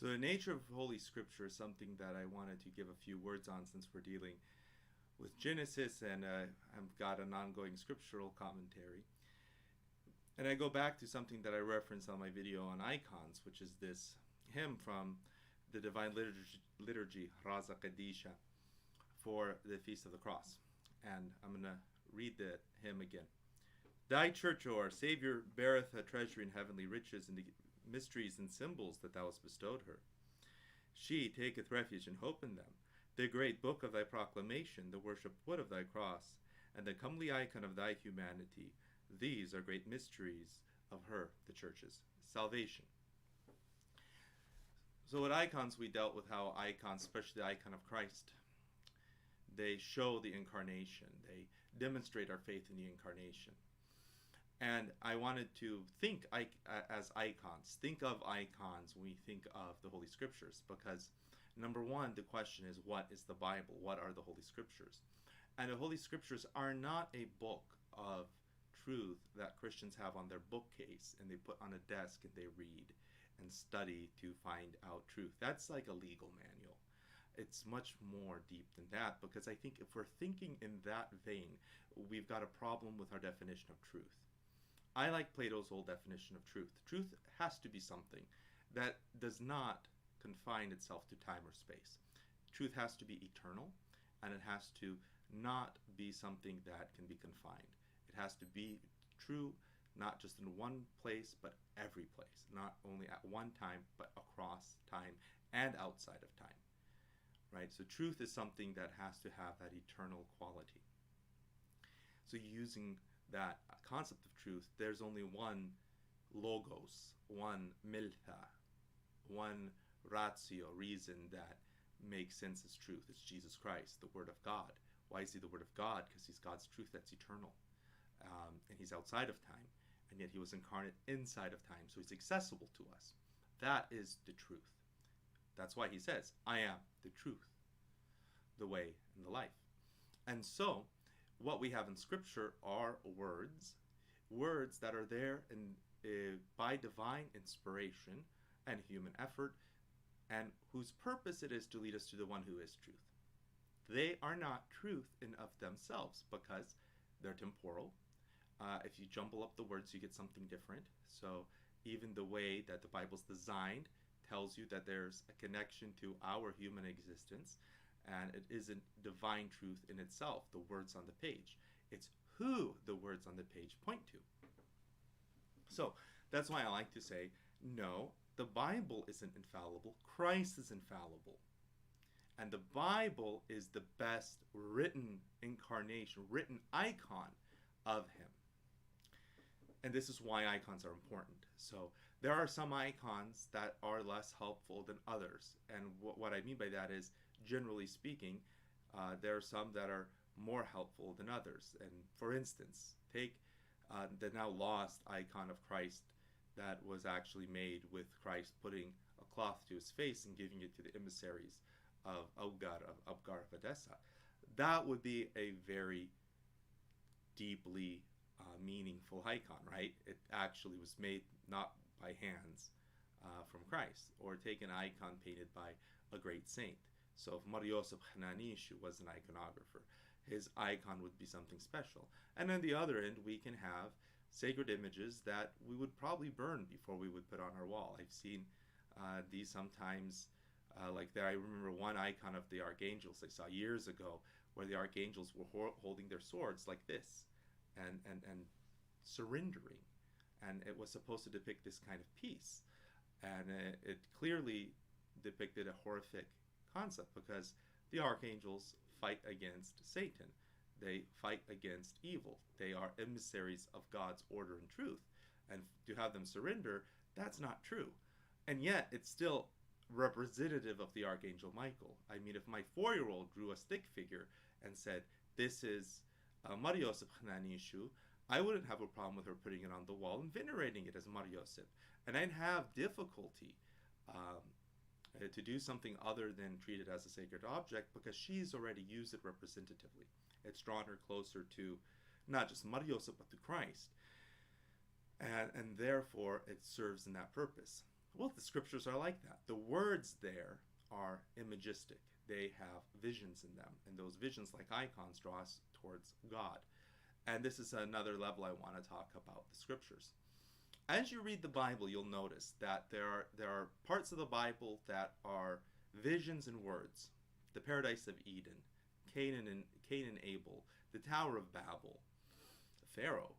So the nature of Holy Scripture is something that I wanted to give a few words on, since we're dealing with Genesis and I've got an ongoing scriptural commentary. And I go back to something that I referenced on my video on icons, which is this hymn from the Divine Liturgy, Raza Kadisha, for the Feast of the Cross. And I'm going to read the hymn again. Thy church, O our Savior, beareth a treasure in heavenly riches, and the mysteries and symbols that thou hast bestowed her. She taketh refuge and hope in them, the great book of thy proclamation, the worship wood of thy cross, and the comely icon of thy humanity. These are great mysteries of her, the church's salvation. So with icons, we dealt with how icons, especially the icon of Christ, they show the incarnation. They demonstrate our faith in the incarnation. And I wanted to think as icons. Think of icons when we think of the Holy Scriptures, because number one, the question is, what is the Bible? What are the Holy Scriptures? And the Holy Scriptures are not a book of truth that Christians have on their bookcase and they put on a desk and they read and study to find out truth. That's like a legal manual. It's much more deep than that, because I think if we're thinking in that vein, we've got a problem with our definition of truth. I like Plato's old definition of truth. Truth has to be something that does not confine itself to time or space. Truth has to be eternal, and it has to not be something that can be confined. It has to be true not just in one place, but every place. Not only at one time, but across time and outside of time. Right? So truth is something that has to have that eternal quality. So using that concept of truth, there's only one logos, one miltha, one ratio, reason that makes sense as truth. It's Jesus Christ, the Word of God. Why is he the Word of God? Because he's God's truth that's eternal. And he's outside of time. And yet he was incarnate inside of time. So he's accessible to us. That is the truth. That's why he says, I am the truth, the way, and the life. And so what we have in Scripture are words that are there by divine inspiration and human effort, and whose purpose it is to lead us to the one who is truth. They are not truth in of themselves, because they're temporal. If you jumble up the words, you get something different. So even the way that the Bible's designed tells you that there's a connection to our human existence, and it isn't divine truth in itself, the words on the page. It's who the words on the page point to. So that's why I like to say, no, the Bible isn't infallible. Christ is infallible. And the Bible is the best written incarnation, written icon of him. And this is why icons are important. So there are some icons that are less helpful than others. And what I mean by that is, generally speaking, there are some that are more helpful than others. And for instance, take the now lost icon of Christ that was actually made with Christ putting a cloth to his face and giving it to the emissaries of Abgar of Edessa. That would be a very deeply meaningful icon, right? It actually was made not by hands from Christ. Or take an icon painted by a great saint. So if Mar Yosef Hananishu was an iconographer, his icon would be something special. And on the other end, we can have sacred images that we would probably burn before we would put on our wall. I've seen these sometimes, like there. I remember one icon of the archangels I saw years ago, where the archangels were holding their swords like this, and surrendering. And it was supposed to depict this kind of peace. And it clearly depicted a horrific concept, because the archangels fight against Satan. They fight against evil. They are emissaries of God's order and truth. And to have them surrender, that's not true. And yet, it's still representative of the Archangel Michael. I mean, if my 4-year-old drew a stick figure and said, this is Mar Yosef Hananishu, I wouldn't have a problem with her putting it on the wall and venerating it as Mar Yosef. And I'd have difficulty to do something other than treat it as a sacred object, because she's already used it representatively. It's drawn her closer to not just Mar Yosef, but to Christ. And therefore, it serves in that purpose. Well, the scriptures are like that. The words there are imagistic. They have visions in them, and those visions, like icons, draw us towards God. And this is another level I want to talk about the scriptures. As you read the Bible, you'll notice that there are parts of the Bible that are visions and words. The paradise of Eden, Cain and Abel, the Tower of Babel, Pharaoh,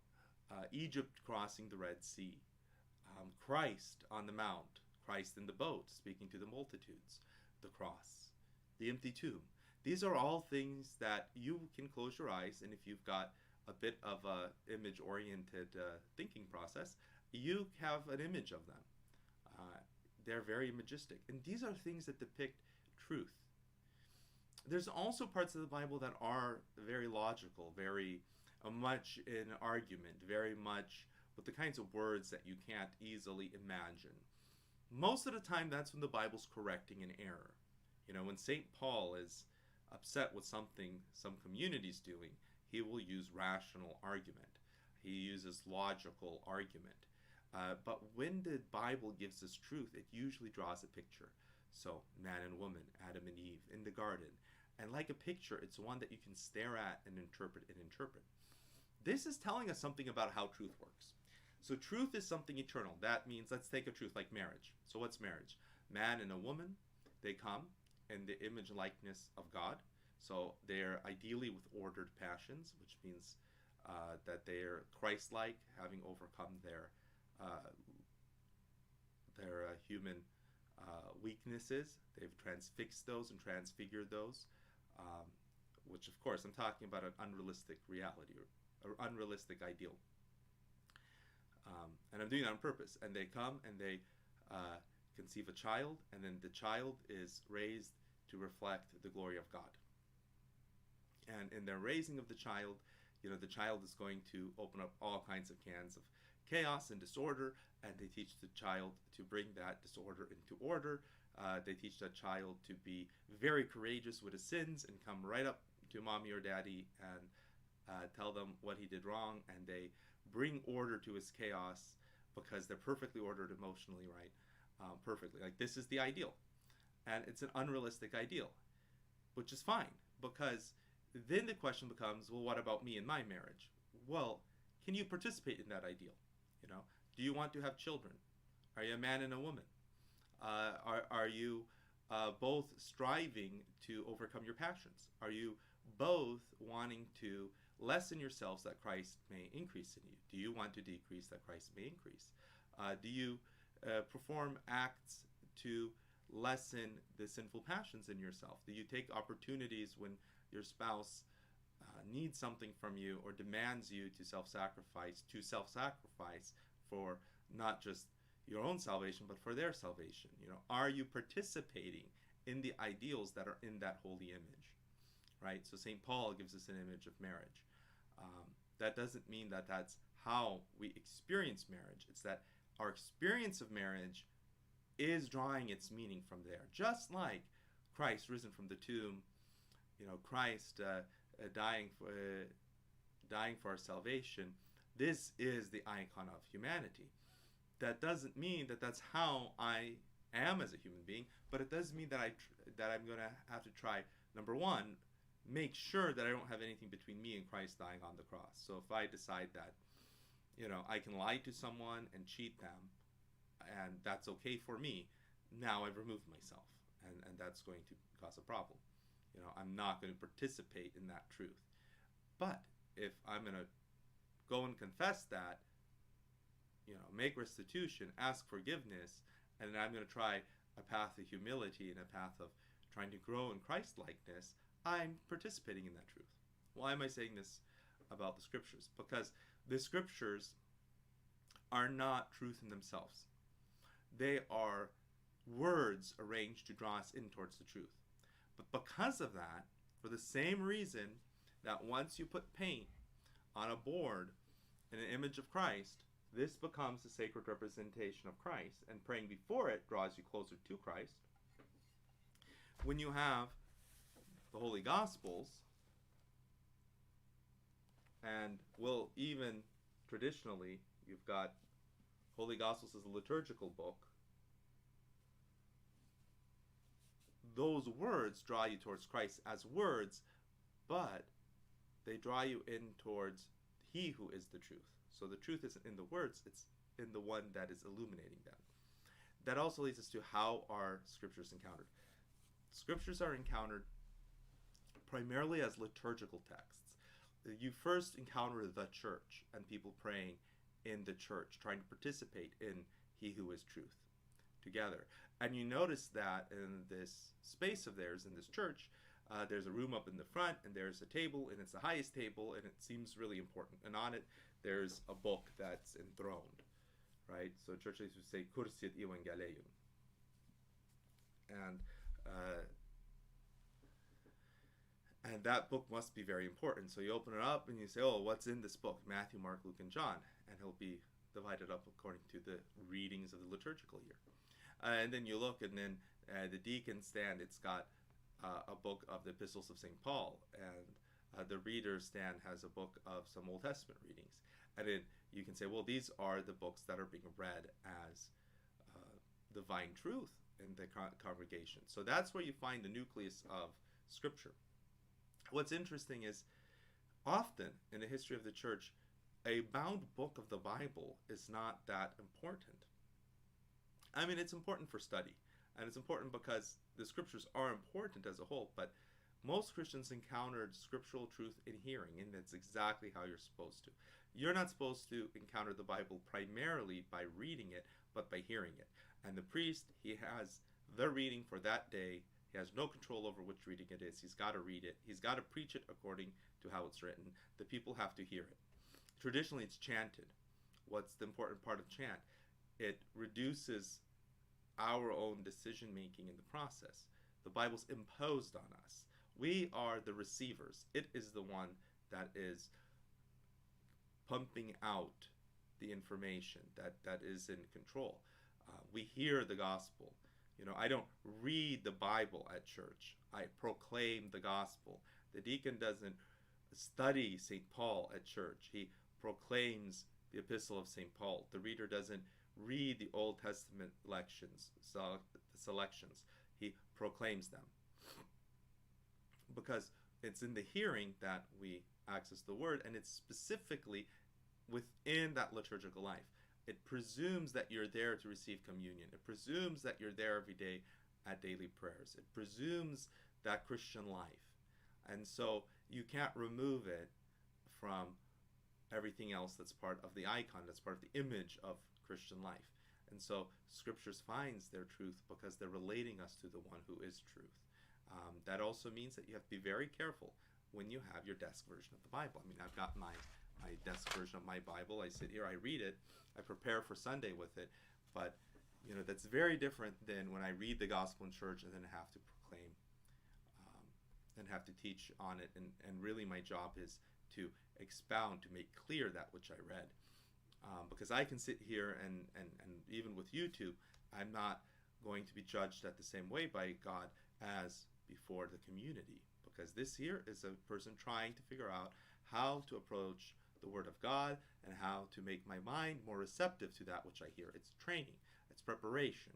Egypt crossing the Red Sea, Christ on the mount, Christ in the boat speaking to the multitudes, the cross, the empty tomb. These are all things that you can close your eyes, and if you've got a bit of a image-oriented thinking process, you have an image of them. They're very imagistic, and these are things that depict truth. There's also parts of the Bible that are very logical, very much in argument, very much with the kinds of words that you can't easily imagine. Most of the time, that's when the Bible's correcting an error. You know, when St. Paul is upset with something some community's doing, he will use rational argument. He uses logical argument. But when the Bible gives us truth, it usually draws a picture. So, man and woman, Adam and Eve, in the garden. And like a picture, it's one that you can stare at and interpret and interpret. This is telling us something about how truth works. So truth is something eternal. That means, let's take a truth like marriage. So what's marriage? Man and a woman, they come in the image and likeness of God. So they're ideally with ordered passions, which means that they're Christ-like, having overcome their human weaknesses. They've transfixed those and transfigured those, which of course I'm talking about an unrealistic reality or unrealistic ideal. And I'm doing that on purpose. And they come and they conceive a child, and then the child is raised to reflect the glory of God. And in their raising of the child, you know, the child is going to open up all kinds of cans of chaos and disorder, and they teach the child to bring that disorder into order. They teach that child to be very courageous with his sins and come right up to mommy or daddy and tell them what he did wrong, and they bring order to his chaos because they're perfectly ordered emotionally, right? Perfectly. Like, this is the ideal. And it's an unrealistic ideal, which is fine, because then the question becomes, well, what about me and my marriage? Well, can you participate in that ideal? You know, do you want to have children? Are you a man and a woman? Are you both striving to overcome your passions? Are you both wanting to lessen yourselves that Christ may increase in you? Do you want to decrease that Christ may increase? Do you perform acts to lessen the sinful passions in yourself? Do you take opportunities when your spouse needs something from you or demands you to self-sacrifice for not just your own salvation, but for their salvation? You know, are you participating in the ideals that are in that holy image? Right? So St. Paul gives us an image of marriage. That doesn't mean that that's how we experience marriage. It's that our experience of marriage is drawing its meaning from there. Just like Christ risen from the tomb, you know, Christ dying for our salvation, this is the icon of humanity. That doesn't mean that that's how I am as a human being, but it does mean that I'm going to have to try, number one, make sure that I don't have anything between me and Christ dying on the cross. So if I decide that, you know, I can lie to someone and cheat them, and that's okay for me, now I've removed myself, and that's going to cause a problem. You know, I'm not going to participate in that truth. But if I'm going to go and confess that, you know, make restitution, ask forgiveness, and then I'm going to try a path of humility and a path of trying to grow in Christ-likeness, I'm participating in that truth. Why am I saying this about the scriptures? Because the scriptures are not truth in themselves. They are words arranged to draw us in towards the truth. But because of that, for the same reason that once you put paint on a board in an image of Christ, this becomes a sacred representation of Christ, and praying before it draws you closer to Christ. When you have the Holy Gospels, and well, even traditionally, you've got Holy Gospels as a liturgical book, those words draw you towards Christ as words, but they draw you in towards He who is the truth. So the truth isn't in the words, it's in the one that is illuminating them. That also leads us to how are scriptures encountered. Scriptures are encountered primarily as liturgical texts. You first encounter the church and people praying in the church, trying to participate in He who is truth together. And you notice that in this space of theirs, in this church, there's a room up in the front, and there's a table, and it's the highest table, and it seems really important. And on it, there's a book that's enthroned, right? So church leaders would say, Cursiat Evangelium. And that book must be very important. So you open it up, and you say, oh, what's in this book? Matthew, Mark, Luke, and John. And it'll be divided up according to the readings of the liturgical year. And then you look, and then the deacon stand, it's got a book of the epistles of St. Paul, and the reader stand has a book of some Old Testament readings. And then you can say, well, these are the books that are being read as divine truth in the congregation. So that's where you find the nucleus of Scripture. What's interesting is, often in the history of the church, a bound book of the Bible is not that important. I mean, it's important for study, and it's important because the scriptures are important as a whole, but most Christians encountered scriptural truth in hearing, and that's exactly how you're supposed to. You're not supposed to encounter the Bible primarily by reading it, but by hearing it. And the priest, he has the reading for that day. He has no control over which reading it is. He's got to read it. He's got to preach it according to how it's written. The people have to hear it. Traditionally, it's chanted. What's the important part of chant? It reduces our own decision making in the process. The Bible's imposed on us. We are the receivers. It is the one that is pumping out the information, that is in control. We hear the gospel. You know, I don't read the Bible at church. I proclaim the gospel. The deacon doesn't study St. Paul at church. He proclaims the epistle of St. Paul. The reader doesn't read the Old Testament selections. He proclaims them. Because it's in the hearing that we access the word, and it's specifically within that liturgical life. It presumes that you're there to receive communion. It presumes that you're there every day at daily prayers. It presumes that Christian life. And so you can't remove it from everything else that's part of the icon, that's part of the image of Christian life. And so scriptures finds their truth because they're relating us to the one who is truth. That also means that you have to be very careful when you have your desk version of the Bible. I mean, I've got my desk version of my Bible. I sit here, I read it, I prepare for Sunday with it, but you know, that's very different than when I read the gospel in church and then have to proclaim and have to teach on it. And really my job is to expound, to make clear that which I read. Because I can sit here and even with YouTube, I'm not going to be judged at the same way by God as before the community. Because this here is a person trying to figure out how to approach the Word of God and how to make my mind more receptive to that which I hear. It's training. It's preparation.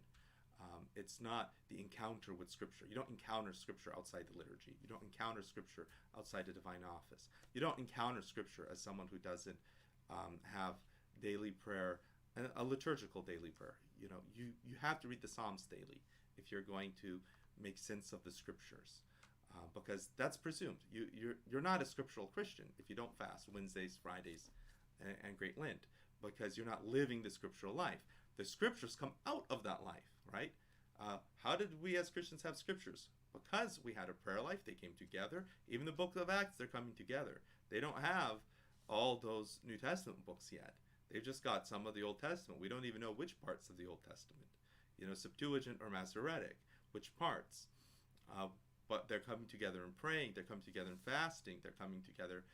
It's not the encounter with Scripture. You don't encounter Scripture outside the liturgy. You don't encounter Scripture outside the divine office. You don't encounter Scripture as someone who doesn't have daily prayer, a liturgical daily prayer. You know, you have to read the Psalms daily if you're going to make sense of the Scriptures. Because that's presumed. You're not a scriptural Christian if you don't fast Wednesdays, Fridays, and Great Lent, because you're not living the scriptural life. The scriptures come out of that life, right? How did we as Christians have scriptures? Because we had a prayer life. They came together. Even the book of Acts, they're coming together. They don't have all those New Testament books yet. They've just got some of the Old Testament. We don't even know which parts of the Old Testament. You know, Septuagint or Masoretic, which parts. But they're coming together in praying, they're coming together in fasting, they're coming together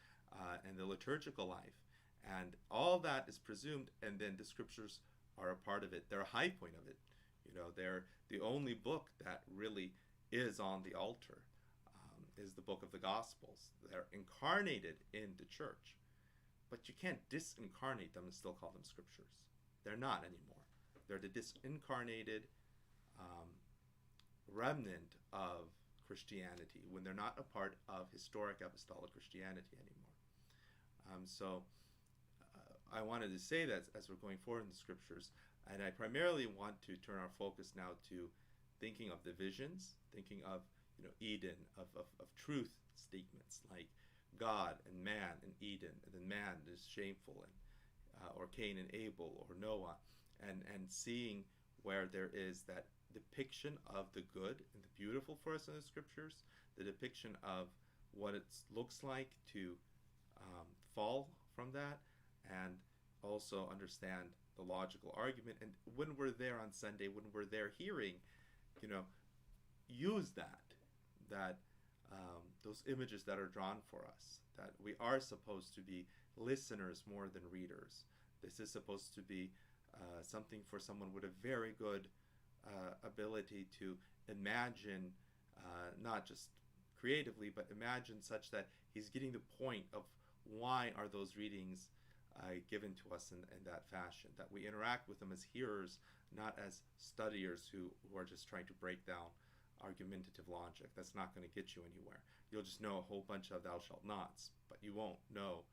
in the liturgical life. And all that is presumed, and then the scriptures are a part of it. They're a high point of it. You know, they're the only book that really is on the altar, is the book of the Gospels. They're incarnated in the church. But you can't disincarnate them and still call them scriptures. They're not anymore. They're the disincarnated remnant of Christianity, when they're not a part of historic apostolic Christianity anymore. I wanted to say that as we're going forward in the scriptures, and I primarily want to turn our focus now to thinking of the visions, thinking of Eden, of truth statements like God and man and Eden, and then man is shameful, and or Cain and Abel, or Noah, and seeing where there is that depiction of the good and the beautiful for us in the scriptures, the depiction of what it looks like to fall from that, and also understand the logical argument. And when we're there on Sunday, when we're there hearing, use that those images that are drawn for us, that we are supposed to be listeners more than readers. This is supposed to be something for someone with a very good ability to imagine, not just creatively, but imagine such that he's getting the point of why are those readings given to us in that fashion, that we interact with them as hearers, not as studiers who are just trying to break down argumentative logic. That's not going to get you anywhere. You'll just know a whole bunch of thou shalt nots, but you won't know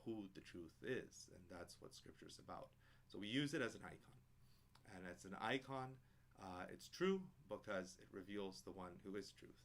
who the truth is, and that's what Scripture is about. So we use it as an icon, and as an icon, it's true because it reveals the one who is truth.